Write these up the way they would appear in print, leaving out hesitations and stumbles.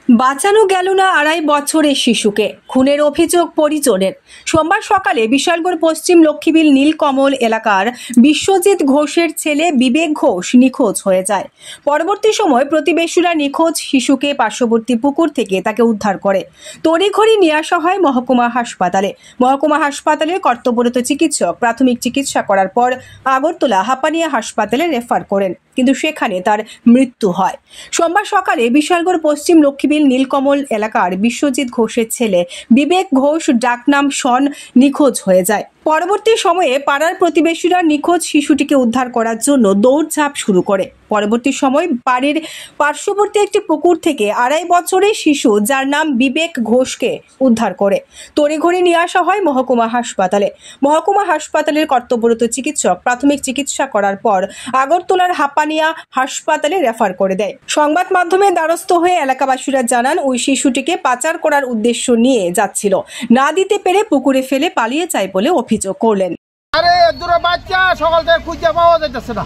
বাঁচানো গেল না 2.5 বছরের শিশুকে, খুনের অভিযোগ পরিজনের। সোমবার সকালে বিশালগড় পশ্চিম লক্ষ্মীবিল নীলকমল এলাকার বিশ্বজিৎ ঘোষের ছেলে বিবেক ঘোষ নিখোঁজ হয়ে যায়। পরবর্তী সময় প্রতিবেশীরা নিখোঁজ শিশুকে পার্শ্ববর্তী পুকুর থেকে তাকে উদ্ধার করে তড়িঘড়ি নিয়ে আসা হয় মহকুমা হাসপাতালে। মহকুমা হাসপাতালের কর্তব্যরত চিকিৎসক প্রাথমিক চিকিৎসা করার পর আগরতলা হাপানিয়া হাসপাতালে রেফার করেন, কিন্তু সেখানে তার মৃত্যু হয়। সোমবার সকালে বিশালগড় পশ্চিম লক্ষ্মীবিল নীলকমল এলাকার বিশ্বজিৎ ঘোষের ছেলে বিবেক ঘোষ ডাকনাম শন নিখোঁজ হয়ে যায়। পরবর্তী সময়ে পাড়ার প্রতিবেশীরা নিখোঁজ শিশুটিকে উদ্ধার করার জন্য দৌড়ঝাঁপ শুরু করে। পরবর্তী সময় বাড়ির পার্শ্ববর্তী একটি পুকুর থেকে 2.5 বছরের শিশু যার নাম বিবেক ঘোষকে উদ্ধার করে তড়িঘড়ি নিয়ে আসা হয় মহকুমা হাসপাতালে। মহকুমা হাসপাতালের কর্তব্যরত চিকিৎসক প্রাথমিক চিকিৎসা করার পর আগরতলার হাপানিয়া হাসপাতালে রেফার করে দেয়। সংবাদ মাধ্যমের দ্বারস্থ হয়ে এলাকাবাসীরা জানান, ওই শিশুটিকে পাচার করার উদ্দেশ্য নিয়ে যাচ্ছিল, না দিতে পেরে পুকুরে ফেলে পালিয়ে যায় বলে অভিযোগ করলেন। আরে দূরে বাচ্চা সকাল থেকে খুঁজে পাওয়া যাইতেছে না,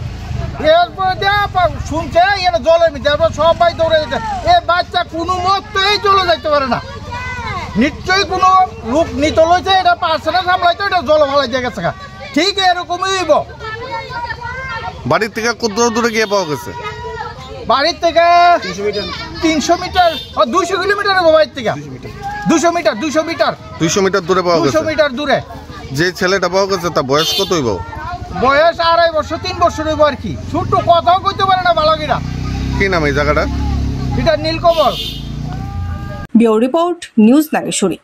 শুনছে জলের মধ্যে সবাই দৌড়ে যেতে, এই বাচ্চা কোনো মতেই চলে যাইতে পারে না। নিশ্চয়ই কোনো লোক নিত লইছে, এটা পারছে না সামলাইতে, এটা জল ভালাই দিয়ে গেছে। ঠিক এরকমই হইব। বাড়ির থেকে কত দূরে গিয়ে পাওয়া গেছে? বাড়ির থেকে 300 মিটার 200 কিলোমিটার হবো বাড়ির থেকে। 200 মিটার দূরে পাওয়া গেছে। 200 মিটার দূরে যে ছেলেটা পাওয়া গেছে তার বয়স কত হইব? বয়স 2.5 বছর 3 বছর হইব আর কি। ছোট্ট কথাও কইতে পারে না বালকেরা। কি নাম এই জায়গাটা? এটা Nilkamal. Bureau report, news Nageshwari.